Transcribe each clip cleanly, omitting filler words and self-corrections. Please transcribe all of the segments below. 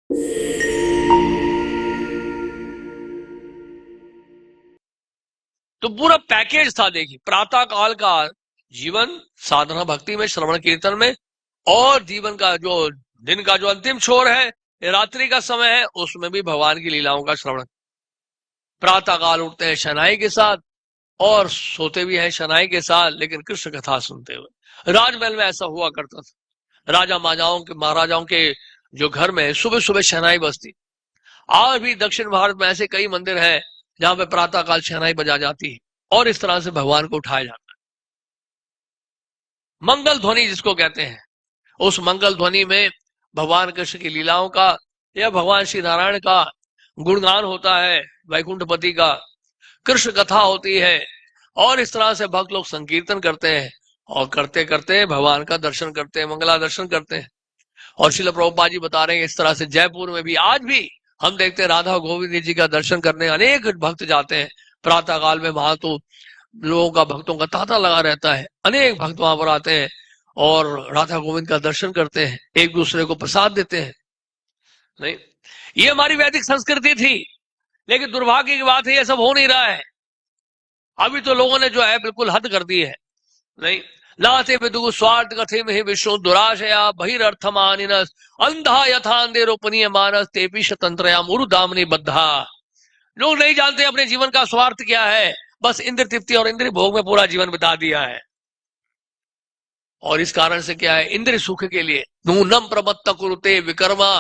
तो पूरा पैकेज था। देखिए, प्रातः काल का जीवन साधना भक्ति में, श्रवण कीर्तन में, और जीवन का जो दिन का जो अंतिम छोर है, रात्रि का समय है, उसमें भी भगवान की लीलाओं का श्रवण। प्रातः काल उठते हैं शनाई के साथ और सोते भी हैं शनाई के साथ, लेकिन कृष्ण कथा सुनते हुए। राजमहल में ऐसा हुआ करता था। राजा महाराजाओं के जो घर में सुबह सुबह शहनाई बजती। आज भी दक्षिण भारत में ऐसे कई मंदिर हैं जहां पे प्रातः काल शहनाई बजा जाती है और इस तरह से भगवान को उठाया जाता है। मंगल ध्वनि जिसको कहते हैं, उस मंगल ध्वनि में भगवान कृष्ण की लीलाओं का या भगवान श्री नारायण का गुणगान होता है, वैकुंठपति का कृष्ण कथा होती है, और इस तरह से भक्त लोग संकीर्तन करते हैं और करते करते भगवान का दर्शन करते हैं, मंगला दर्शन करते हैं। और श्रील प्रभुपाद जी बता रहे हैं इस तरह से जयपुर में भी आज भी हम देखते हैं राधा गोविंद जी का दर्शन करने अनेक भक्त जाते हैं प्रातः काल में। वहां तो लोगों का, भक्तों का तांता लगा रहता है, अनेक भक्त वहां पर आते हैं और राधा गोविंद का दर्शन करते हैं, एक दूसरे को प्रसाद देते हैं। नहीं, ये हमारी वैदिक संस्कृति थी, लेकिन दुर्भाग्य की बात है ये सब हो नहीं रहा है। अभी तो लोगों ने जो है बिल्कुल हद कर दी है। नहीं, लाते विदु स्वार्थ कथे में विष्णु दुराशया बहिरर्थमानिनस अंधा यथांधे रोपनीय मानस तेपी शतंत्रया मुरु दामनी बद्धा। लोग नहीं जानते अपने जीवन का स्वार्थ क्या है, बस इंद्र तृप्ति और इंद्र भोग में पूरा जीवन बिता दिया है। और इस कारण से क्या है, इंद्र सुख के लिए नूनम प्रमत्त कुरुते विकर्मा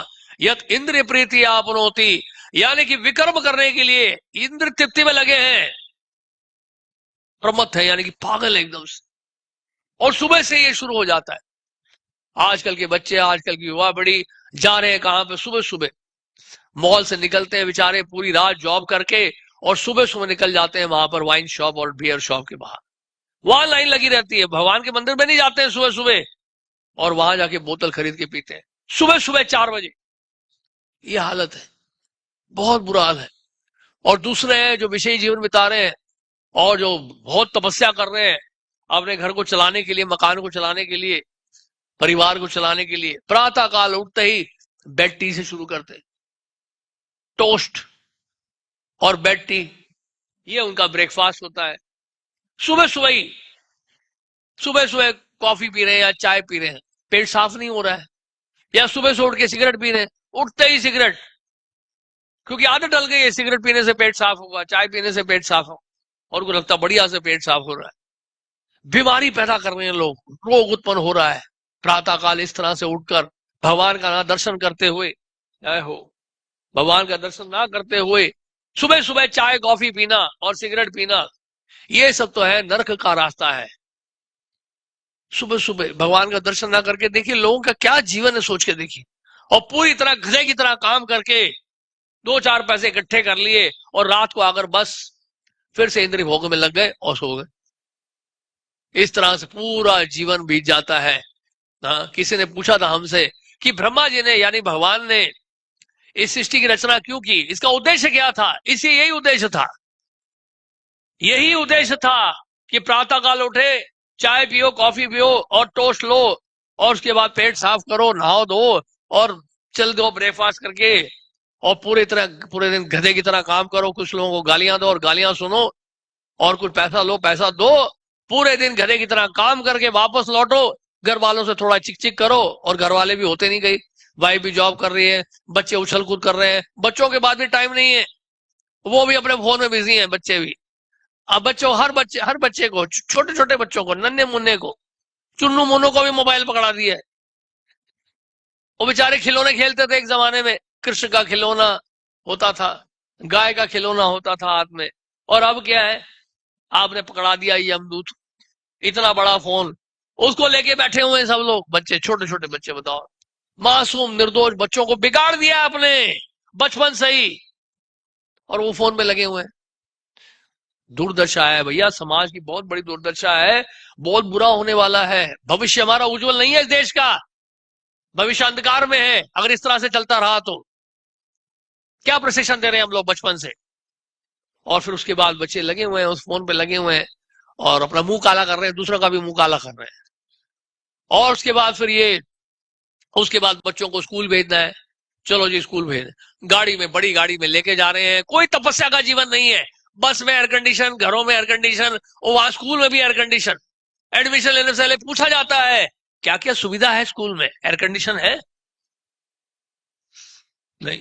यत इंद्र प्रीति आपनोति, यानी कि विकर्म करने के लिए इंद्र तृप्ति में लगे हैं, प्रमत्त है यानी कि पागल एकदम से। और सुबह से ये शुरू हो जाता है। आजकल के बच्चे, आजकल की युवा बड़ी जा रहे हैं कहां पे, सुबह सुबह मॉल से निकलते हैं बेचारे पूरी रात जॉब करके, और सुबह सुबह निकल जाते हैं वहां पर वाइन शॉप और बियर शॉप के बाहर। वहां लाइन लगी रहती है, भगवान के मंदिर में नहीं जाते हैं सुबह सुबह, और वहां जाके बोतल खरीद के पीते हैं सुबह सुबह 4 बजे। ये हालत है, बहुत बुरा हाल है। और दूसरे हैं जो विषयी जीवन बिता रहे हैं और जो बहुत तपस्या कर रहे हैं अपने घर को चलाने के लिए, मकान को चलाने के लिए, परिवार को चलाने के लिए, प्रातः काल उठते ही बेड टी से शुरू करते हैं। टोस्ट और बेड टी, ये उनका ब्रेकफास्ट होता है। सुबह सुबह ही, सुबह सुबह कॉफी पी रहे हैं या चाय पी रहे हैं, पेट साफ नहीं हो रहा है, या सुबह से उठ के सिगरेट पी रहे हैं, उठते ही सिगरेट, क्योंकि आदत डल गई है, सिगरेट पीने से पेट साफ होगा, चाय पीने से पेट साफ होगा, और को लगता बढ़िया से पेट साफ हो रहा है। बीमारी पैदा कर रहे हैं लोग, रोग उत्पन्न हो रहा है प्रातः काल इस तरह से उठकर भगवान का ना दर्शन करते हुए। हो, भगवान का दर्शन ना करते हुए सुबह सुबह चाय कॉफी पीना और सिगरेट पीना, ये सब तो है नरक का रास्ता है। सुबह सुबह भगवान का दर्शन ना करके देखिए लोगों का क्या जीवन है, सोच के देखिए। और पूरी तरह गधे की तरह काम करके 2-4 पैसे इकट्ठे कर लिए और रात को आकर बस फिर से इंद्रिय भोग में लग गए और सो गए। इस तरह से पूरा जीवन बीत जाता है। किसी ने पूछा था हमसे कि ब्रह्मा जी ने यानी भगवान ने इस सृष्टि की रचना क्यों की, इसका उद्देश्य क्या था? इसी यही उद्देश्य था, यही उद्देश्य था कि प्रातः काल उठे, चाय पियो, कॉफी पियो और टोस्ट लो, और उसके बाद पेट साफ करो, नहाओ धो और चल दो ब्रेकफास्ट करके, और पूरे दिन गधे की तरह काम करो। कुछ लोगों को गालियां दो और गालियां सुनो, और कुछ पैसा लो पैसा दो, पूरे दिन गधे की तरह काम करके वापस लौटो, घर वालों से थोड़ा चिक चिक करो, और घर वाले भी होते नहीं, गई वाइफ भी जॉब कर रही है, बच्चे उछल कूद कर रहे हैं, बच्चों के बाद भी टाइम नहीं है, वो भी अपने फोन में बिजी हैं, बच्चे भी। अब हर बच्चे को, छोटे छोटे बच्चों को, नन्हे मुन्ने को, चुन्नू मुन्नू को भी मोबाइल पकड़ा दिया है। वो बेचारे खिलौने खेलते थे एक जमाने में, कृष्ण का खिलौना होता था, गाय का खिलौना होता था हाथ में, और अब क्या है, आपने पकड़ा दिया ये यमदूत, इतना बड़ा फोन, उसको लेके बैठे हुए हैं सब लोग, बच्चे, छोटे छोटे बच्चे। बताओ, मासूम निर्दोष बच्चों को बिगाड़ दिया आपने बचपन से ही, और वो फोन में लगे हुए हैं। दुर्दशा है भैया, समाज की बहुत बड़ी दुर्दशा है, बहुत बुरा होने वाला है। भविष्य हमारा उज्जवल नहीं है इस देश का, भविष्य अंधकार में है अगर इस तरह से चलता रहा तो। क्या प्रशिक्षण दे रहे हैं हम लोग बचपन से, और फिर उसके बाद बच्चे लगे हुए हैं उस फोन पे लगे हुए हैं और अपना मुंह काला कर रहे हैं, दूसरों का भी मुंह काला कर रहे हैं। और उसके बाद फिर ये, उसके बाद बच्चों को स्कूल भेजना है, चलो जी स्कूल भेज, गाड़ी में, बड़ी गाड़ी में लेके जा रहे हैं। कोई तपस्या का जीवन नहीं है। बस में एयर कंडीशन, घरों में एयर कंडीशन, और वहां स्कूल में भी एयर कंडीशन। एडमिशन लेने से पहले पूछा जाता है क्या क्या सुविधा है स्कूल में, एयर कंडीशन है? नहीं।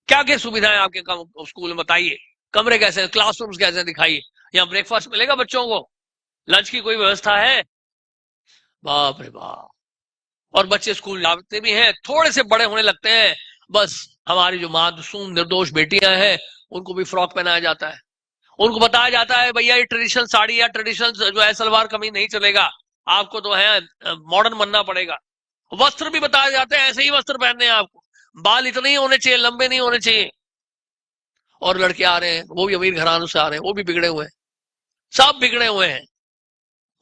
क्या क्या सुविधाएं आपके स्कूल में बताइए। कमरे कैसे हैं, क्लासरूम्स कैसे हैं, दिखाइए। यहाँ ब्रेकफास्ट मिलेगा बच्चों को? लंच की कोई व्यवस्था है? बाप रे बाप। और बच्चे स्कूल जाते भी हैं, थोड़े से बड़े होने लगते हैं, बस हमारी जो मासूम निर्दोष बेटियां हैं उनको भी फ्रॉक पहनाया जाता है। उनको बताया जाता है भैया ये ट्रेडिशनल साड़ी या ट्रेडिशनल जो है सलवार कमीज नहीं चलेगा, आपको तो है मॉडर्न बनना पड़ेगा। वस्त्र भी बताए जाते हैं, ऐसे ही वस्त्र पहनने हैं आपको, बाल इतने ही होने चाहिए, लंबे नहीं होने चाहिए। और लड़के आ रहे हैं, वो भी अमीर घरानों से आ रहे हैं, वो भी बिगड़े हुए हैं, सब बिगड़े हुए हैं।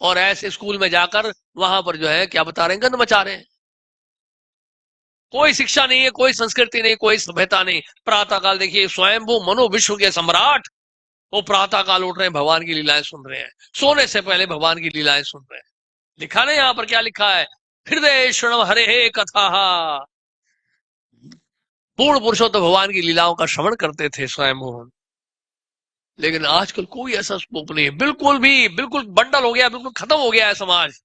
और ऐसे स्कूल में जाकर वहां पर जो है क्या बता रहे हैं, गंद मचा रहे हैं। कोई शिक्षा नहीं है, कोई संस्कृति नहीं, कोई सभ्यता नहीं। प्रातः काल देखिए, स्वयंभू मनो विश्व के सम्राट, वो प्रातः काल उठ रहे हैं, भगवान की लीलाएं सुन रहे हैं, सोने से पहले भगवान की लीलाएं सुन रहे हैं। लिखा नहीं यहाँ पर, क्या लिखा है? हृदय शृणव हरे हे कथा। पूर्ण पुरुषों तो भगवान की लीलाओं का श्रवण करते थे स्वयंभू। लेकिन आजकल कोई ऐसा स्कोप नहीं है, बिल्कुल भी, बिल्कुल बंडल हो गया, बिल्कुल खत्म हो गया है समाज।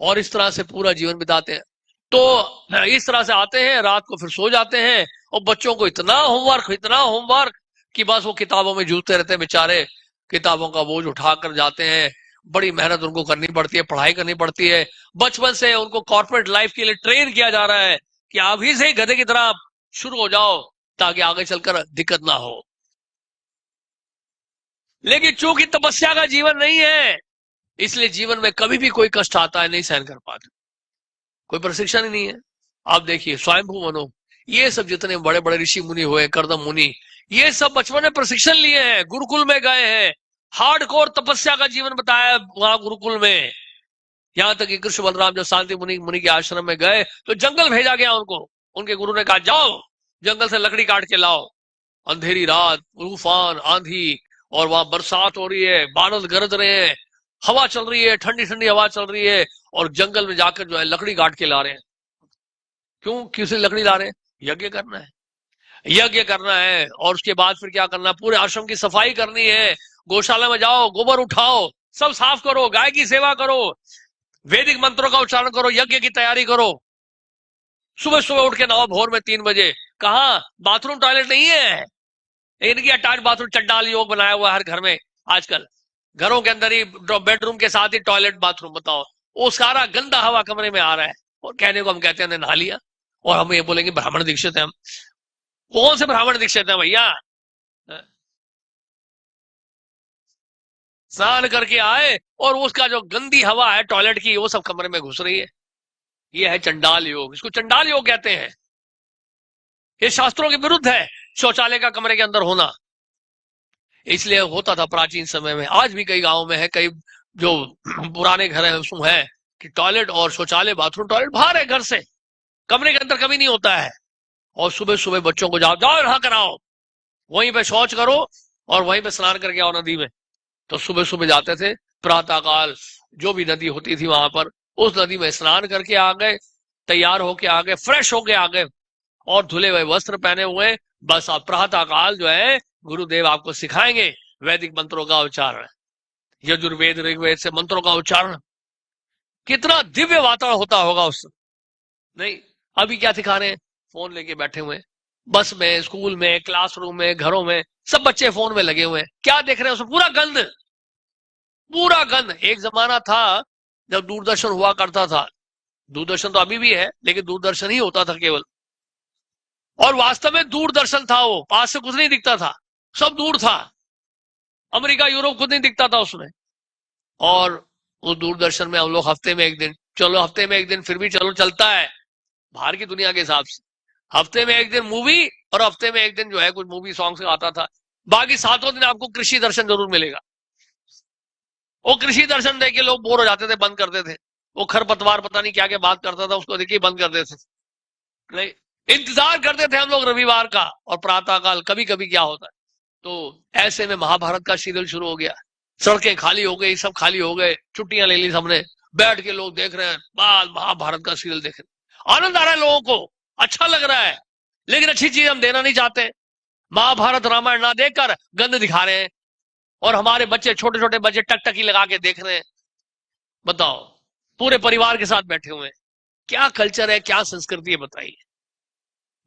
और इस तरह से पूरा जीवन बिताते हैं। तो इस तरह से आते हैं, रात को फिर सो जाते हैं, और बच्चों को इतना होमवर्क, इतना होमवर्क कि बस वो किताबों में जूझते रहते हैं बेचारे। किताबों का बोझ उठाकर जाते हैं, बड़ी मेहनत उनको करनी पड़ती है, पढ़ाई करनी पड़ती है। बचपन से उनको कॉर्पोरेट लाइफ के लिए ट्रेन किया जा रहा है कि अभी से ही गधे की तरह शुरू हो जाओ ताकि आगे चलकर दिक्कत ना हो। लेकिन चूंकि तपस्या का जीवन नहीं है, इसलिए जीवन में कभी भी कोई कष्ट आता है नहीं सहन कर पाते, कोई प्रशिक्षण ही नहीं है। आप देखिए स्वयंभू मनु, ये सब जितने बड़े बड़े ऋषि मुनि हुए, कर्दम मुनि, ये सब बचपन में प्रशिक्षण लिए हैं, गुरुकुल में गए हैं, हार्डकोर तपस्या का जीवन बताया वहां गुरुकुल में। यहां तक कि कृष्ण बलराम जब शांति मुनि मुनि के आश्रम में गए तो जंगल भेजा गया उनको। उनके गुरु ने कहा जाओ जंगल से लकड़ी काट के लाओ। अंधेरी रात, तूफान, आंधी, और वहां बरसात हो रही है, बादल गरज रहे हैं, हवा चल रही है, ठंडी ठंडी हवा चल रही है, और जंगल में जाकर जो है लकड़ी काट के ला रहे हैं। क्यों, किसी लकड़ी ला रहे हैं? यज्ञ करना है, यज्ञ करना है। और उसके बाद फिर क्या करना है? पूरे आश्रम की सफाई करनी है। गौशाला में जाओ, गोबर उठाओ, सब साफ करो, गाय की सेवा करो, वैदिक मंत्रों का उच्चारण करो, यज्ञ की तैयारी करो। सुबह सुबह उठ के नहाओ भोर में 3 बजे। कहा बाथरूम टॉयलेट नहीं है, इनकी अटैच बाथरूम, चंडाल योग बनाया हुआ हर घर में आजकल। घरों के अंदर ही बेडरूम के साथ ही टॉयलेट बाथरूम, बताओ। वो सारा गंदा हवा कमरे में आ रहा है, और कहने को हम कहते हैं नहा लिया, और हम ये बोलेंगे ब्राह्मण दीक्षित है हम। कौन से ब्राह्मण दीक्षित है भैया? स्नान करके आए और उसका जो गंदी हवा है टॉयलेट की, वो सब कमरे में घुस रही है। ये है चंडाल योग, इसको चंडाल योग कहते हैं। ये शास्त्रों के विरुद्ध है शौचालय का कमरे के अंदर होना। इसलिए होता था प्राचीन समय में, आज भी कई गांवों में है, कई जो पुराने घर है उसमें है कि टॉयलेट और शौचालय, बाथरूम, टॉयलेट बाहर है घर से, कमरे के अंदर कभी नहीं होता है। और सुबह सुबह बच्चों को जाओ जाओ नहा कराओ, वहीं पे शौच करो और वहीं पे स्नान करके आओ नदी में। तो सुबह सुबह जाते थे, प्रातः काल जो भी नदी होती थी वहां पर, उस नदी में स्नान करके आ गए, तैयार होके आ गए, फ्रेश होके आ गए, और धुले हुए वस्त्र पहने हुए। बस आप प्रातः काल जो है गुरुदेव आपको सिखाएंगे वैदिक मंत्रों का उच्चारण, यजुर्वेद ऋग्वेद से मंत्रों का उच्चारण। कितना दिव्य वातावरण होता होगा उस। नहीं, अभी क्या सिखा रहे हैं? फोन लेके बैठे हुए, बस में, स्कूल में, क्लासरूम में, घरों में, सब बच्चे फोन में लगे हुए हैं। क्या देख रहे हैं उसमें? पूरा गंद, पूरा गंद। एक जमाना था जब दूरदर्शन हुआ करता था, दूरदर्शन तो अभी भी है लेकिन दूरदर्शन ही होता था केवल, और वास्तव में दूरदर्शन था, वो पास से कुछ नहीं दिखता था, सब दूर था, अमेरिका यूरोप कुछ नहीं दिखता था उसमें। और उस दूरदर्शन में हम लोग हफ्ते में एक दिन, चलो हफ्ते में एक दिन फिर भी चलो चलता है बाहर की दुनिया के हिसाब से, हफ्ते में एक दिन मूवी, और हफ्ते में एक दिन जो है कुछ मूवी सॉन्ग से आता था। बाकी 7 दिन आपको कृषि दर्शन जरूर मिलेगा। वो कृषि दर्शन देख के लोग बोर हो जाते थे, बंद करते थे। वो खरपतवार पता नहीं क्या क्या बात करता था, उसको देखिए बंद कर देते थे। नहीं, इंतजार करते थे हम लोग रविवार का और प्रातः काल, कभी कभी क्या होता है। तो ऐसे में महाभारत का सीरियल शुरू हो गया, सड़कें खाली हो गई, सब खाली हो गए, छुट्टियां ले ली सबने, बैठ के लोग देख रहे हैं, बाल महाभारत का सीरियल देख रहे हैं, आनंद आ रहा है लोगों को। अच्छा लग रहा है, लेकिन अच्छी चीज हम देना नहीं चाहते। महाभारत रामायण ना देखकर गंद दिखा रहे हैं, और हमारे बच्चे, छोटे छोटे बच्चे टकटकी लगा के देख रहे हैं। बताओ, पूरे परिवार के साथ बैठे हुए हैं। क्या कल्चर है, क्या संस्कृति है, बताइए।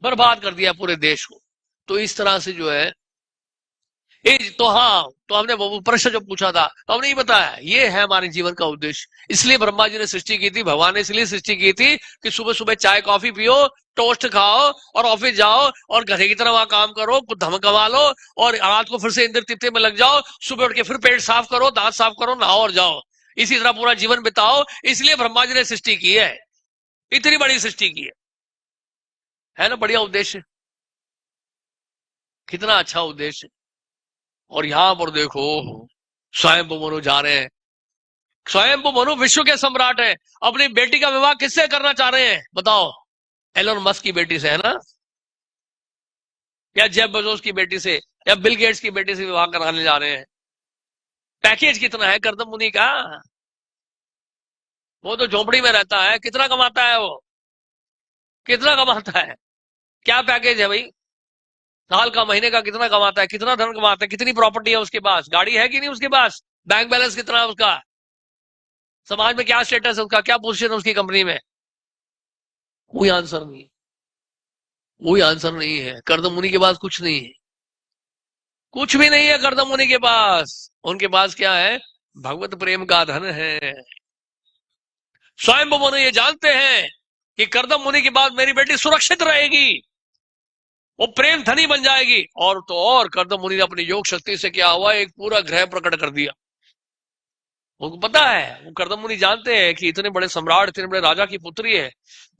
बर्बाद कर दिया पूरे देश को। तो इस तरह से जो है, तो हाँ, तो हमने वो प्रश्न जो पूछा था, तो हमने ये बताया, ये है हमारे जीवन का उद्देश्य। इसलिए ब्रह्मा जी ने सृष्टि की थी, भगवान ने इसलिए सृष्टि की थी कि सुबह सुबह चाय कॉफी पियो, टोस्ट खाओ और ऑफिस जाओ और गधे की तरह वहां काम करो, कुछ धम कमा लो और रात को फिर से इंद्र तिप्ते में लग जाओ, सुबह उठ के फिर पेट साफ करो, दांत साफ करो, नहाओ और जाओ, इसी तरह पूरा जीवन बिताओ। इसलिए ब्रह्मा जी ने सृष्टि की है, इतनी बड़ी सृष्टि की है ना। बढ़िया उद्देश्य, कितना अच्छा उद्देश्य। और यहां पर देखो, स्वयं मनु जा रहे हैं। स्वयं मनु विश्व के सम्राट है, अपनी बेटी का विवाह किससे करना चाह रहे हैं, बताओ। एलोन मस्क की बेटी से, है ना, या जेफ बेजोस की बेटी से, या बिल गेट्स की बेटी से विवाह कराने जा रहे हैं। पैकेज कितना है कर्दम मुनि का? वो तो झोपड़ी में रहता है, कितना कमाता है वो, कितना कमाता है? क्या पैकेज है भाई? साल का, महीने का कितना कमाता है, कितना धन कमाता है, कितनी प्रॉपर्टी है उसके पास, गाड़ी है कि नहीं उसके पास, बैंक बैलेंस कितना है उसका, समाज में क्या स्टेटस है उसका, क्या पोजीशन है उसकी कंपनी में? कोई आंसर नहीं है, कोई आंसर नहीं है। कर्दम मुनि के पास कुछ नहीं है, कुछ भी नहीं है कर्दम मुनि के पास। उनके पास क्या है? भगवत प्रेम का धन है। स्वयं मनु ये जानते हैं कि कर्दम मुनि के बाद मेरी बेटी सुरक्षित रहेगी, वो प्रेम धनी बन जाएगी। और तो और कर्दम मुनि ने अपनी योग शक्ति से क्या हुआ, एक पूरा ग्रह प्रकट कर दिया। उनको पता है, वो कर्दम मुनि जानते हैं कि इतने बड़े सम्राट, इतने बड़े राजा की पुत्री है,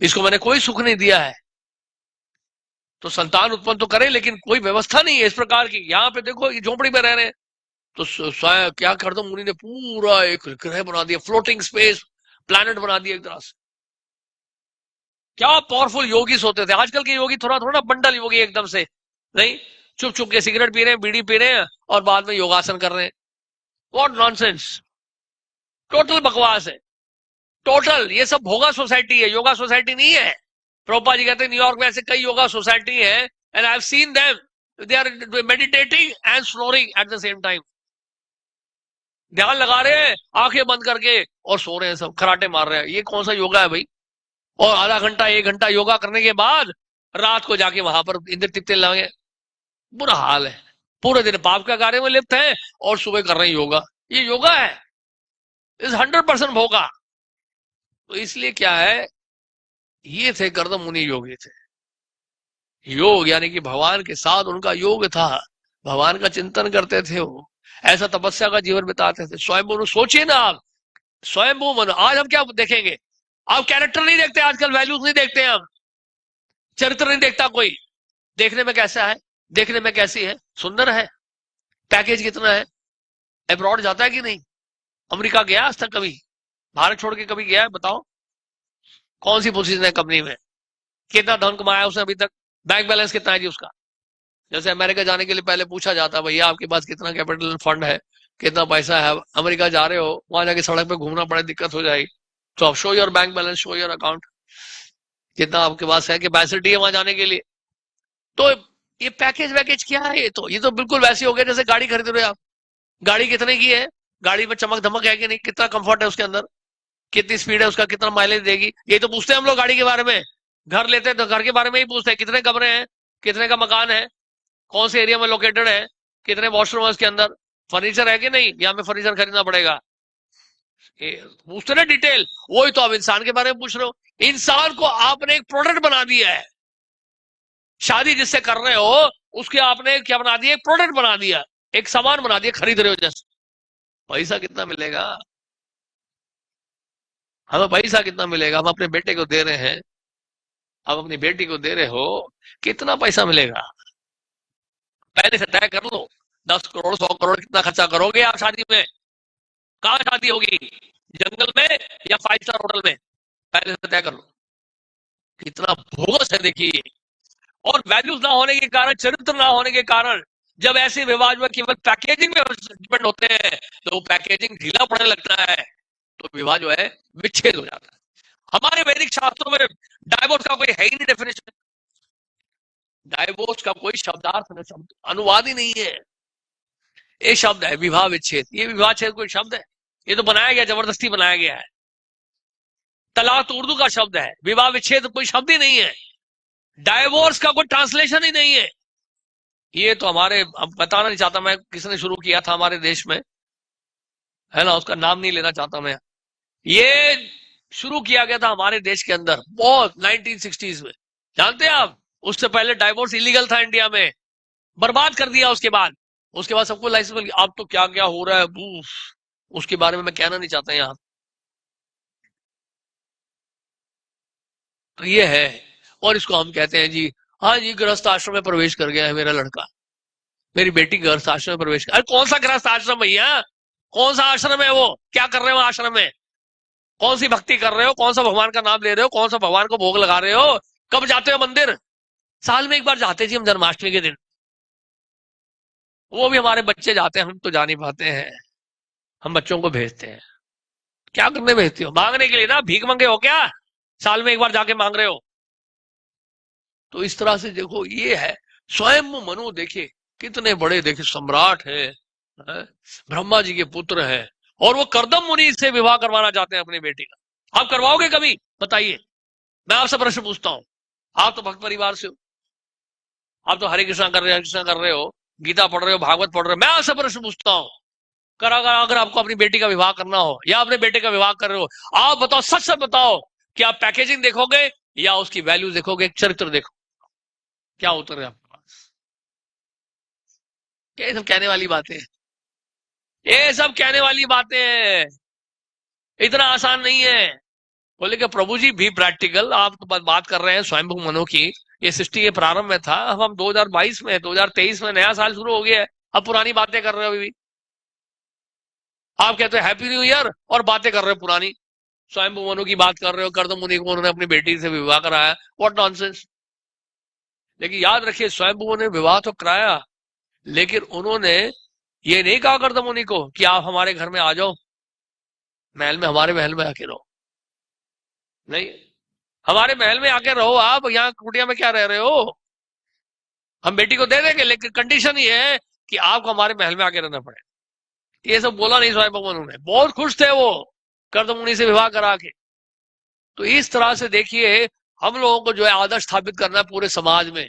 इसको मैंने कोई सुख नहीं दिया है, तो संतान उत्पन्न तो करे, लेकिन कोई व्यवस्था नहीं है इस प्रकार की। यहाँ पे देखो, ये झोपड़ी में रह रहे हैं, तो स्वयं क्या कर्दम मुनि ने पूरा एक ग्रह बना दिया, फ्लोटिंग स्पेस प्लैनेट बना दिया एक तरह से। क्या पावरफुल योगी होते थे। आजकल के योगी थोड़ा थोड़ा बंडल योगी, एकदम से नहीं, चुप चुप के सिगरेट पी रहे हैं, बीड़ी पी रहे हैं और बाद में योगासन कर रहे हैं। व्हाट नॉनसेंस, टोटल बकवास है, टोटल। ये सब भोगा सोसाइटी है, योगा सोसाइटी नहीं है। प्रभुपाद जी कहते हैं न्यूयॉर्क में ऐसे कई योगा सोसाइटी है, and I have seen them, they are meditating and snoring at the same time. ध्यान लगा रहे हैं आंखें बंद करके और सो रहे हैं, सब खराटे मार रहे हैं। ये कौन सा योगा है भाई? और आधा घंटा, एक घंटा योगा करने के बाद रात को जाके वहां पर इंद्र तिप्ते लागे। बुरा हाल है, पूरे दिन पाप का कार्य में लिप्त है और सुबह कर रहे हैं योगा। ये योगा है? इस 100% भोगा। तो इसलिए क्या है, ये थे कर्दम मुनि, योगी थे। योग यानी कि भगवान के साथ उनका योग था, भगवान का चिंतन करते थे वो, ऐसा तपस्या का जीवन बिताते थे। स्वयं सोचिए ना आप, स्वयं मन। आज हम क्या देखेंगे? आप कैरेक्टर नहीं देखते आजकल, वैल्यूज नहीं देखते हम, चरित्र नहीं देखता कोई। देखने में कैसा है, देखने में कैसी है, सुंदर है, पैकेज कितना है, अब्रॉड जाता है कि नहीं, अमेरिका गया आज तक कभी, भारत छोड़ के कभी गया है, बताओ। कौन सी पोजीशन है कंपनी में, कितना धन कमाया उसने अभी तक, बैंक बैलेंस कितना है जी उसका। जैसे अमेरिका जाने के लिए पहले पूछा जाता, भैया आपके पास कितना कैपिटल फंड है, कितना पैसा है, अमेरिका जा रहे हो, वहां जाके सड़क पे घूमना पड़े, दिक्कत हो जाएगी, तो आप show your bank balance, show your account, कितना आपके पास है, कैपेसिटी है वहां जाने के लिए। तो ये पैकेज वैकेज क्या है? ये तो बिल्कुल वैसे हो गया जैसे गाड़ी खरीद रहे हो आप। गाड़ी कितने की है, गाड़ी में चमक धमक है कि नहीं, कितना कंफर्ट है उसके अंदर, कितनी स्पीड है उसका, कितना माइलेज देगी, ये तो पूछते हैं हम लोग गाड़ी के बारे में। घर लेते हैं तो घर के बारे में ही पूछते हैं, कितने कमरे हैं, कितने का मकान है, कौन से एरिया में लोकेटेड है, कितने वॉशरूम है उसके अंदर, फर्नीचर है कि नहीं, या हमें फर्नीचर खरीदना पड़ेगा, पूछते ना डिटेल। वही तो आप इंसान के बारे में पूछ रहे हो। इंसान को आपने एक प्रोडक्ट बना दिया है, शादी जिससे कर रहे हो उसके आपने क्या बना दिया, एक प्रोडक्ट बना दिया, एक सामान बना दिया, खरीद रहे हो जैसे। पैसा कितना मिलेगा हमें, पैसा कितना मिलेगा? हम अपने बेटे को दे रहे हैं, आप अपनी बेटी को दे रहे हो, कितना पैसा मिलेगा पहले से तय कर लो। 10 करोड़ 100 करोड़ कितना खर्चा करोगे आप शादी में? कहां शादी होगी, जंगल में या 5 स्टार होटल में? पहले से तय कर लो। कितना बोगस है देखिए। और वैल्यूज ना होने के कारण, चरित्र ना होने के कारण, जब ऐसे विवाद में केवल पैकेजिंग में डिपेंड होते हैं, तो वो पैकेजिंग ढीला पड़ने लगता है, तो विवाह जो है विच्छेद हो जाता है। हमारे वैदिक शास्त्रों में डाइवोर्स का कोई है ही नहीं डेफिनेशन, डाइवोर्स का कोई शब्दार्थ न शब्द अनुवाद ही नहीं है। ये शब्द है विवाह विच्छेद, ये विवाह विच्छेद कोई शब्द है? ये तो बनाया गया, जबरदस्ती बनाया गया है। तलाक तो उर्दू का शब्द है, विवाह विच्छेद कोई शब्द ही नहीं है, डाइवोर्स का कोई ट्रांसलेशन ही नहीं है। ये तो हमारे, अब बताना नहीं चाहता मैं किसने शुरू किया था हमारे देश में, है ना, उसका नाम नहीं लेना चाहता मैं। ये शुरू किया गया था हमारे देश के अंदर बहुत 1960s में, जानते हैं आप? उससे पहले डाइवोर्स इलीगल था इंडिया में, बर्बाद कर दिया उसके बाद सबको लाइसेंस मिल गया। अब तो क्या क्या हो रहा है उसके बारे में मैं कहना नहीं चाहता यहाँ। तो ये है, और इसको हम कहते हैं जी, हाँ जी गृहस्थ आश्रम में प्रवेश कर गया है मेरा लड़का, मेरी बेटी गृहस्थ आश्रम में प्रवेश कर। अरे कौन सा गृहस्थ आश्रम भैया, कौन सा आश्रम है वो? क्या कर रहे हो आश्रम में? कौन सी भक्ति कर रहे हो? कौन सा भगवान का नाम ले रहे हो? कौन सा भगवान को भोग लगा रहे हो? कब जाते हो मंदिर? साल में एक बार जाते जी हम, जन्माष्टमी के दिन, वो भी हमारे बच्चे जाते हैं, हम तो जा नहीं पाते हैं, हम बच्चों को भेजते हैं। क्या करने भेजते हो? मांगने के लिए ना, भीख मंगे हो क्या? साल में एक बार जाके मांग रहे हो? तो इस तरह से देखो, ये है स्वयं मनु, देखिए कितने बड़े, देखिए सम्राट है? ब्रह्मा जी के पुत्र है, और वो कर्दम मुनि से विवाह करवाना चाहते हैं अपनी बेटी का। आप करवाओगे कभी? बताइए, मैं आपसे प्रश्न पूछता हूं। आप तो भक्त परिवार से हो, आप तो हरे कृष्णा कर रहे हो, हरे कृष्णा कर रहे हो, गीता पढ़ रहे हो, भागवत पढ़ रहे हो। मैं आपसे प्रश्न पूछता हूं, अगर आपको अपनी बेटी का विवाह करना हो, या अपने बेटे का विवाह कर रहे हो, आप बताओ, सच सच बताओ कि आप पैकेजिंग देखोगे या उसकी वैल्यू देखोगे, चरित्र देखो? क्या उत्तर है आपके पास? ये सब कहने वाली बातें हैं, ये सब कहने वाली बातें हैं, इतना आसान नहीं है। बोले कि प्रभु जी भी प्रैक्टिकल, आप तो बात कर रहे हैं स्वयंभू मनु की, ये सृष्टि के प्रारंभ में था, अब हम 2022 में, 2023 में, नया साल शुरू हो गया है, अब पुरानी बातें कर रहे हो अभी भी। आप कहते हो हैप्पी न्यू ईयर और बातें कर रहे हो पुरानी, स्वयंभू मनु की बात कर रहे हो, कर्दम मुनि को उन्होंने अपनी बेटी से विवाह कराया, व्हाट नॉनसेंस। लेकिन याद रखिए, स्वयंभू ने विवाह तो कराया, लेकिन उन्होंने ये नहीं कहा कर्दम मुनि को कि आप हमारे घर में आ जाओ, महल में, हमारे महल में आके रहो। नहीं, हमारे महल में आके रहो, आप यहाँ कुटिया में क्या रह रहे हो? हम बेटी को दे देंगे, लेकिन कंडीशन ये है कि आपको हमारे महल में आके रहना पड़े। ये सब बोला नहीं स्वयं भगवान ने, बहुत खुश थे वो कर्दम मुनि से विवाह करा के। तो इस तरह से देखिए, हम लोगों को जो है आदर्श स्थापित करना है पूरे समाज में,